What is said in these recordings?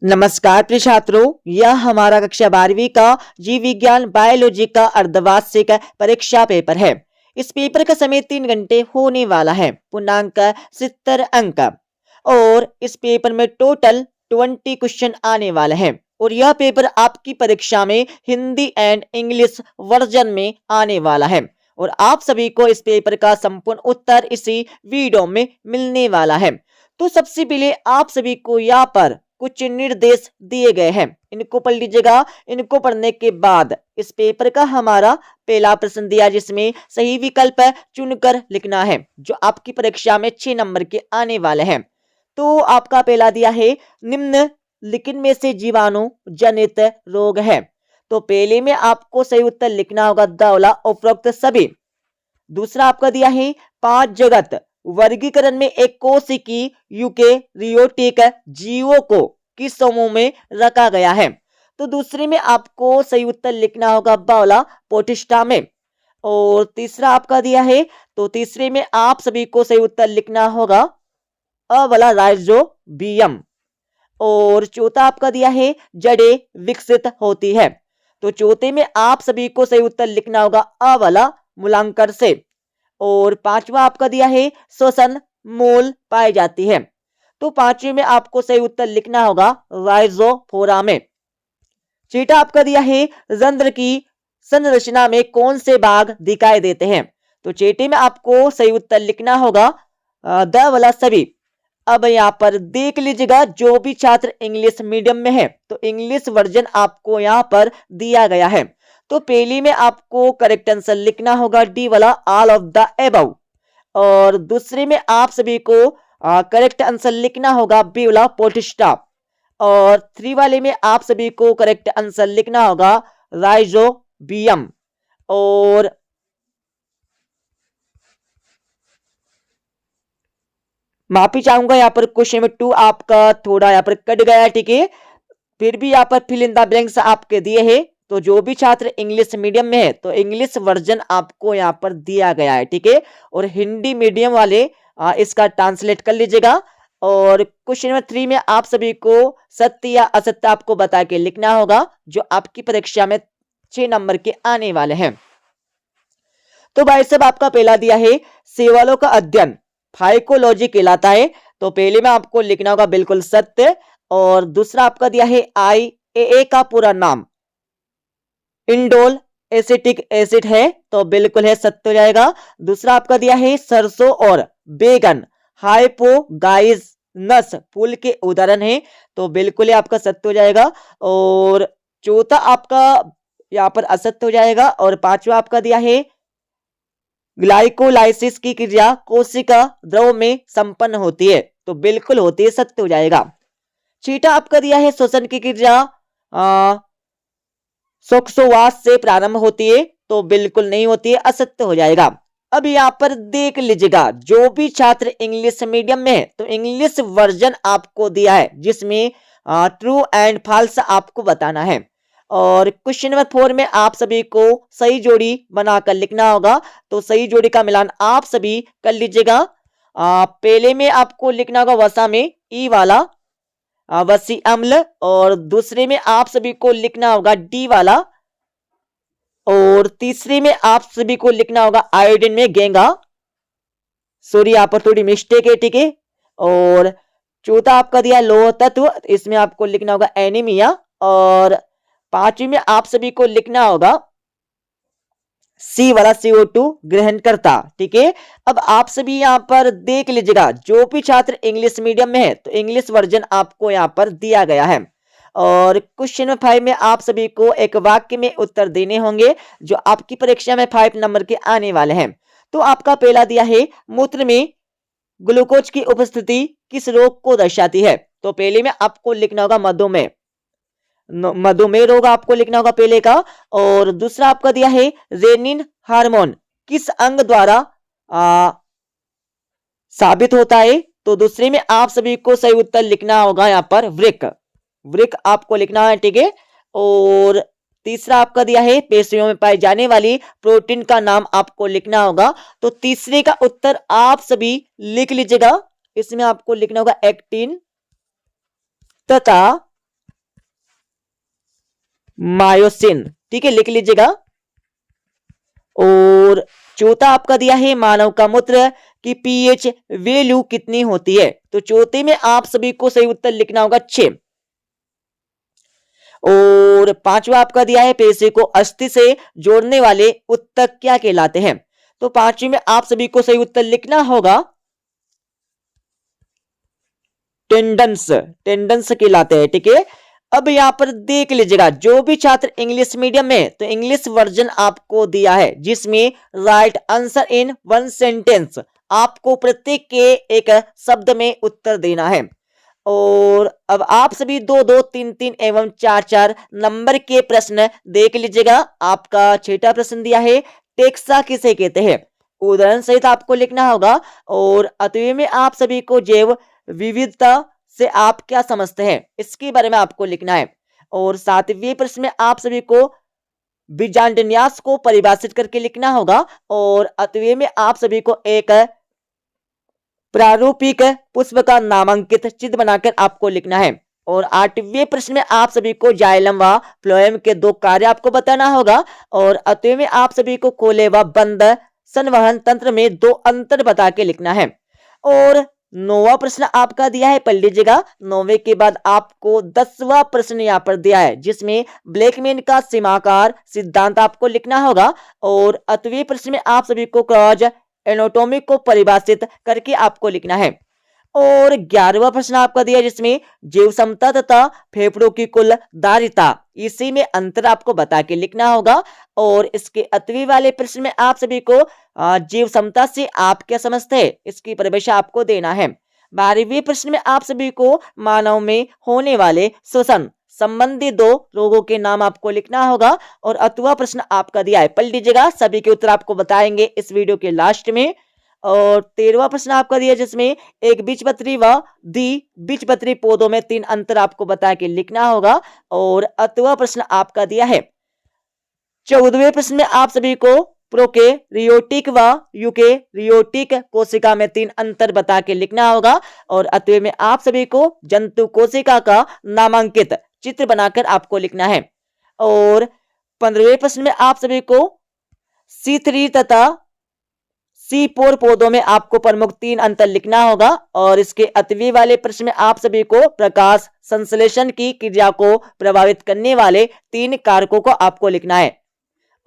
नमस्कार प्रिय छात्रों, यह हमारा कक्षा 12वीं का जीव विज्ञान बायोलॉजी का अर्धवार्षिक परीक्षा पेपर है। इस पेपर का समय 3 घंटे होने वाला है। पूर्णांक 70 अंक और इस पेपर में टोटल 20 क्वेश्चन आने वाले हैं और यह पेपर आपकी परीक्षा में हिंदी एंड इंग्लिश वर्जन में आने वाला है और आप सभी को इस पेपर का संपूर्ण उत्तर इसी वीडियो में मिलने वाला है। तो सबसे पहले आप सभी को यहाँ पर कुछ निर्देश दिए गए हैं, इनको पढ़ लीजिएगा। इनको पढ़ने के बाद इस पेपर का हमारा पहला प्रश्न दिया जिसमें सही विकल्प चुनकर लिखना है, जो आपकी परीक्षा में 6 नंबर के आने वाले हैं। तो आपका पहला दिया है निम्नलिखित में से जीवाणु जनित रोग है। तो पहले में आपको सही उत्तर लिखना होगा दावला उपरोक्त सभी। दूसरा आपका दिया है 5 जगत वर्गीकरण में एक कोशिकी यूकेरियोटिक जीवों को किस समूह में रखा गया है। तो दूसरे में आपको सही उत्तर लिखना होगा बावला पोटिस्टा में। और तीसरा आपका दिया है, तो तीसरे में आप सभी को सही उत्तर लिखना होगा अ वाला राइजोबियम। और चौथा आपका दिया है जड़ें विकसित होती है। तो चौथे में आप सभी को सही उत्तर लिखना होगा अ वाला मूलांकर से। और पांचवा आपका दिया है श्वसन मूल पाई जाती है। तो पांचवे में आपको सही उत्तर लिखना होगा राइजोफोरा में। छठा आपका दिया है रंध्र की संरचना में कौन से भाग दिखाई देते हैं। तो छठे में आपको सही उत्तर लिखना होगा द वाला सभी। अब यहाँ पर देख लीजिएगा, जो भी छात्र इंग्लिश मीडियम में है तो इंग्लिश वर्जन आपको यहाँ पर दिया गया है। तो पहली में आपको करेक्ट आंसर लिखना होगा डी वाला ऑल ऑफ द एबव। और दूसरे में आप सभी को करेक्ट आंसर लिखना होगा बी वाला पोटिस्टा। और 3 वाले में आप सभी को करेक्ट आंसर लिखना होगा राइजोबियम। और माफी चाहूंगा, यहाँ पर क्वेश्चन नंबर 2 आपका थोड़ा यहाँ पर कट गया है, ठीक है। फिर भी यहाँ पर फिल इन द ब्लैंक्स आपके दिए हैं। तो जो भी छात्र इंग्लिश मीडियम में है तो इंग्लिश वर्जन आपको यहाँ पर दिया गया है, ठीक है। और हिंदी मीडियम वाले इसका ट्रांसलेट कर लीजिएगा। और क्वेश्चन नंबर 3 में आप सभी को सत्य या असत्य आपको बता के लिखना होगा, जो आपकी परीक्षा में 6 नंबर के आने वाले हैं। तो भाई साहब आपका पहला दिया है सेवालों का अध्ययन फाइकोलॉजी कहलाता है। तो पहले में आपको लिखना होगा बिल्कुल सत्य। और दूसरा आपका दिया है IAA का पूरा नाम इंडोल एसिटिक एसिड है। तो बिल्कुल है, सत्य हो जाएगा। दूसरा आपका दिया है सरसों और बैगन हाइपोगाइनस फूल के उदाहरण है। तो बिल्कुल है आपका सत्य हो जाएगा। और चौथा आपका यहाँ पर असत्य हो जाएगा। और पांचवा आपका दिया है ग्लाइकोलाइसिस की क्रिया कोशिका द्रव में संपन्न होती है। तो बिल्कुल होती है, सत्य हो जाएगा। छठा आपका दिया है श्वसन की क्रिया श्वासोच्छ्वास से प्रारंभ होती है। तो बिल्कुल नहीं होती है, असत्य हो जाएगा। अब यहाँ पर देख लीजिएगा, जो भी छात्र इंग्लिश मीडियम में है तो इंग्लिश वर्जन आपको दिया है जिसमें ट्रू एंड फॉल्स आपको बताना है। और क्वेश्चन नंबर 4 में आप सभी को सही जोड़ी बनाकर लिखना होगा। तो सही जोड़ी का मिलान आप सभी कर लीजिएगा। पहले में आपको लिखना होगा वसा में ई वाला वसी अम्ल। और दूसरे में आप सभी को लिखना होगा डी वाला। और तीसरे में आप सभी को लिखना होगा आयोडीन में गेंगा। सॉरी, यहाँ पर थोड़ी मिस्टेक है, ठीक है। और चौथा आपका दिया लोह तत्व, इसमें आपको लिखना होगा एनीमिया। और पांचवी में आप सभी को लिखना होगा सी वाला CO2 ग्रहण करता, ठीक है। अब आप सभी यहाँ पर देख लीजिएगा, जो भी छात्र इंग्लिश मीडियम में है तो इंग्लिश वर्जन आपको यहाँ पर दिया गया है। और क्वेश्चन नंबर 5 में आप सभी को एक वाक्य में उत्तर देने होंगे, जो आपकी परीक्षा में 5 नंबर के आने वाले हैं। तो आपका पहला दिया है मूत्र में ग्लूकोज की उपस्थिति किस रोग को दर्शाती है। तो पहले में आपको लिखना होगा मधुमेह रोग आपको लिखना होगा पहले का। और दूसरा आपका दिया है रेनिन हार्मोन किस अंग द्वारा साबित होता है। तो दूसरे में आप सभी को सही उत्तर लिखना होगा यहाँ पर वृक्क आपको लिखना है, ठीक है। और तीसरा आपका दिया है पेशियों में पाई जाने वाली प्रोटीन का नाम आपको लिखना होगा। तो तीसरे का उत्तर आप सभी लिख लीजिएगा। इसमें आपको लिखना होगा एक्टिन तथा मायोसिन। ठीक है, लिख लीजिएगा। और चौथा आपका दिया है मानव का मूत्र की पीएच वैल्यू कितनी होती है। तो चौथे में आप सभी को सही उत्तर लिखना होगा 6। और पांचवा आपका दिया है पेशे को अस्थि से जोड़ने वाले उत्तक क्या कहलाते हैं। तो पांचवी में आप सभी को सही उत्तर लिखना होगा टेंडेंस। टेंडेंस कहलाते हैं। ठीक है, अब यहां पर देख लीजिएगा, जो भी छात्र इंग्लिश मीडियम में, तो इंग्लिश वर्जन आपको दिया है जिसमें right answer in one sentence, आपको प्रत्येक के एक शब्द में उत्तर देना है। और अब आप सभी 2-2, 3-3 एवं 4-4 नंबर के प्रश्न देख लीजिएगा। आपका छठा प्रश्न दिया है टेक्सा किसे कहते हैं। उदाहरण सहित आपको लिखना होगा। और अतवे में आप सभी को जैव विविधता से आप क्या समझते हैं, इसके बारे में आपको लिखना है। और सातवें प्रश्न में आप सभी को बीजांडन्यास को परिभाषित करके लिखना होगा। और अतवे में आप सभी को एक प्रारूपिक पुष्प का नामांकित चित्र बनाकर आपको लिखना है। और आठवें प्रश्न में आप सभी को जाइलम व फ्लोएम के 2 कार्य आपको बताना होगा। और अतवे में आप सभी को खोले व बंद संवहन तंत्र में 2 अंतर बता के लिखना है। और 9वां प्रश्न आपका दिया है, पढ़ लीजिएगा। 9वें के बाद आपको 10वां प्रश्न यहाँ पर दिया है जिसमें ब्लैकमैन का सीमाकार सिद्धांत आपको लिखना होगा। और 8वें प्रश्न में आप सभी को क्रॉस एनाटॉमी को परिभाषित करके आपको लिखना है। और 11वां प्रश्न आपका दिया जिसमें जीव क्षमता तथा फेफड़ों की कुल धारिता, इसी में अंतर आपको बता के लिखना होगा। और इसके 8वें वाले प्रश्न में आप सभी को जीव क्षमता से आप क्या समझते हैं, इसकी परिभाषा आपको देना है। 12वें प्रश्न में आप सभी को मानव में होने वाले श्वसन संबंधी 2 रोगों के नाम आपको लिखना होगा। और 8वां प्रश्न आपका दिया है, पढ़ लीजिएगा। सभी के उत्तर आपको बताएंगे इस वीडियो के लास्ट में। और 13वां प्रश्न आपका दिया जिसमें एक बीजपत्री व द्विबीजपत्री पौधों में 3 अंतर आपको बता के लिखना होगा। और 8वां प्रश्न आपका दिया है। 14वें प्रश्न में आप सभी को प्रोकैरियोटिक व यूकैरियोटिक कोशिका में 3 अंतर बता के लिखना होगा। और 8वें में आप सभी को जंतु कोशिका का नामांकित चित्र बनाकर आपको लिखना है। और 15वें प्रश्न में आप सभी को C3 तथा C4 पौधों में आपको प्रमुख 3 अंतर लिखना होगा। और इसके 8वें वाले प्रश्न में आप सभी को प्रकाश संश्लेषण की क्रिया को प्रभावित करने वाले 3 कारकों को आपको लिखना है।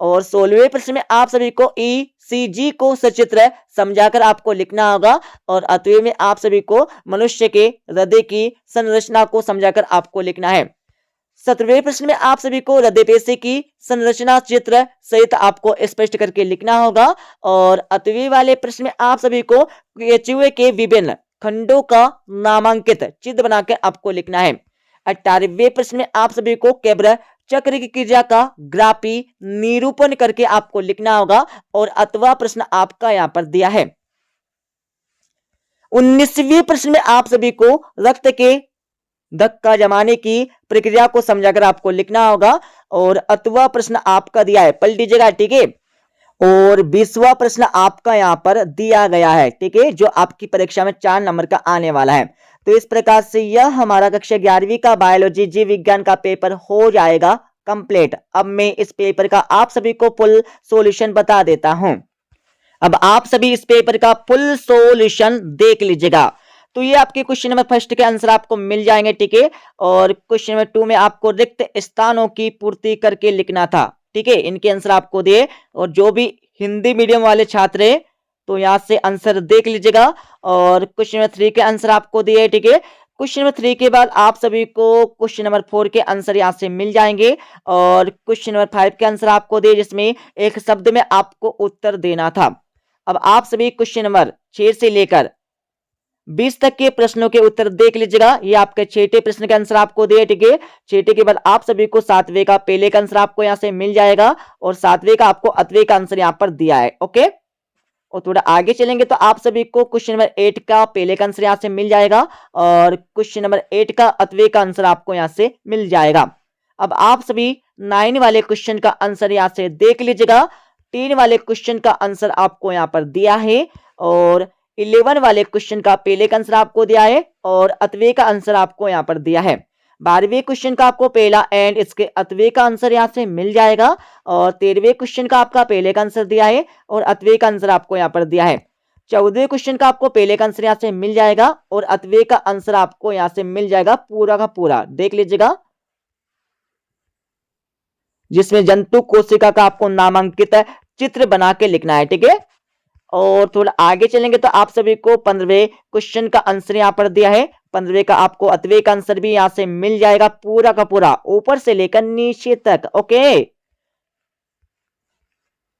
और 16वें प्रश्न में आप सभी को ECG को सचित्र समझाकर आपको लिखना होगा। और 8वें में आप सभी को मनुष्य के हृदय की संरचना को समझाकर आपको लिखना है। 17वें प्रश्न में आप सभी को हृदय पेशी की संरचना चित्र सहित आपको स्पष्ट करके लिखना होगा। और 8वें वाले प्रश्न में आप सभी को केचुए के विभिन्न खंडों का नामांकित चित्र बनाकर आपको लिखना है। 18वें प्रश्न में आप सभी को केब्र चक्र की क्रिया का ग्राफी निरूपण करके आपको लिखना होगा। और 8वां प्रश्न आपका यहाँ पर दिया है। 19वें प्रश्न में आप सभी को रक्त के धक्का जमाने की प्रक्रिया को समझाकर आपको लिखना होगा। और 8वां प्रश्न आपका दिया है, पढ़ लीजिएगा। ठीक है, और 20वां प्रश्न आपका यहाँ पर दिया गया है। ठीक है, जो आपकी परीक्षा में 4 नंबर का आने वाला है। तो इस प्रकार से यह हमारा कक्षा 11वीं का बायोलॉजी जीव विज्ञान का पेपर हो जाएगा कंप्लीट। अब मैं इस पेपर का आप सभी को फुल सॉल्यूशन बता देता हूं। अब आप सभी इस पेपर का फुल सॉल्यूशन देख लीजिएगा। तो ये आपके क्वेश्चन नंबर फर्स्ट के आंसर आपको मिल जाएंगे। ठीक है, और क्वेश्चन नंबर 2 में आपको रिक्त स्थानों की पूर्ति करके लिखना था। ठीक है, इनके आंसर आपको दिए। और जो भी हिंदी मीडियम वाले छात्र हैं तो यहाँ से आंसर देख लीजिएगा। और क्वेश्चन नंबर 3 के आंसर आपको दिए। ठीक है, क्वेश्चन नंबर 3 के बाद आप सभी को क्वेश्चन नंबर 4 के आंसर यहाँ से मिल जाएंगे। और क्वेश्चन नंबर 5 के आंसर आपको दिए जिसमें एक शब्द में आपको उत्तर देना था। अब आप सभी क्वेश्चन नंबर 6 से लेकर 20 तक के प्रश्नों के उत्तर देख लीजिएगा। ये आपके 6ठे प्रश्न के आंसर आपको दिए। ठीक है, 6ठे के बाद आप सभी को 7वें का पहले का आंसर आपको यहाँ से मिल जाएगा। और 7वें का आपको 8वें का आंसर यहाँ पर दिया है। ओके, और थोड़ा आगे चलेंगे तो आप सभी को क्वेश्चन नंबर 8 का पहले का आंसर यहाँ से मिल जाएगा। और क्वेश्चन नंबर 8 का 8वें का आंसर आपको यहाँ से मिल जाएगा। अब आप सभी 9 वाले क्वेश्चन का आंसर यहाँ से देख लीजिएगा। 3 वाले क्वेश्चन का आंसर आपको यहाँ पर दिया है। और 11 वाले क्वेश्चन का पहले का आंसर आपको दिया है। और 8वें का आंसर आपको यहाँ पर दिया है। 12वें क्वेश्चन का आपको पहला एंड इसके अतवे का आंसर यहाँ से मिल जाएगा। और 13वें क्वेश्चन का आपका पहले का आंसर दिया है और अतवे का आंसर आपको यहाँ पर दिया है। 14वें क्वेश्चन का आपको पहले का आंसर यहाँ से मिल जाएगा और अतवे का आंसर आपको यहाँ से मिल जाएगा पूरा का पूरा। देख लीजिएगा, जिसमें जंतु कोशिका का आपको नामांकित चित्र बना के लिखना है। ठीक है, और थोड़ा आगे चलेंगे तो आप सभी को 15वें क्वेश्चन का आंसर यहाँ पर दिया है। 15वें का आपको अतवे का आंसर भी यहाँ से मिल जाएगा पूरा का पूरा, ऊपर से लेकर नीचे तक। ओके,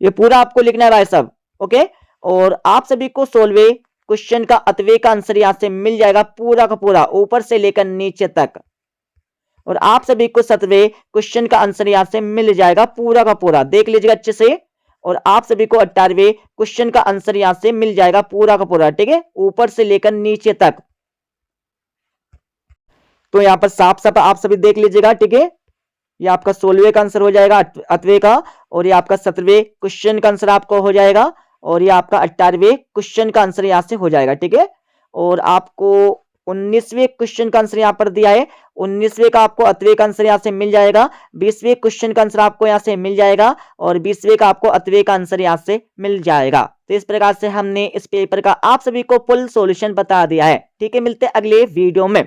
ये पूरा आपको लिखना है भाई साहब। ओके, और आप सभी को 16वें क्वेश्चन का अतवे का आंसर यहाँ से मिल जाएगा पूरा का पूरा, ऊपर से लेकर नीचे तक। और आप सभी को 17वें क्वेश्चन का आंसर यहाँ से मिल जाएगा पूरा का पूरा। देख लीजिएगा अच्छे से। और आप सभी को 18वें क्वेश्चन का आंसर यहाँ से मिल जाएगा पूरा का पूरा। ठीक है, ऊपर से लेकर नीचे तक। तो यहाँ पर साफ साफ आप सभी देख लीजिएगा। ठीक है, ये आपका 16वें का आंसर हो जाएगा अतवे का, और ये आपका 17वें क्वेश्चन का आंसर आपको हो जाएगा, और ये आपका 18वें क्वेश्चन का आंसर यहाँ से हो जाएगा। ठीक है, और आपको 19वें क्वेश्चन का आंसर यहाँ पर दिया है। 19वें का आपको अतवे का आंसर यहाँ से मिल जाएगा। 20वें क्वेश्चन का आंसर आपको यहाँ से मिल जाएगा, और 20वें का आपको अतवे का आंसर यहाँ से मिल जाएगा। तो इस प्रकार से हमने इस पेपर का आप सभी को फुल सॉल्यूशन बता दिया है। ठीक है, मिलते हैं अगले वीडियो में।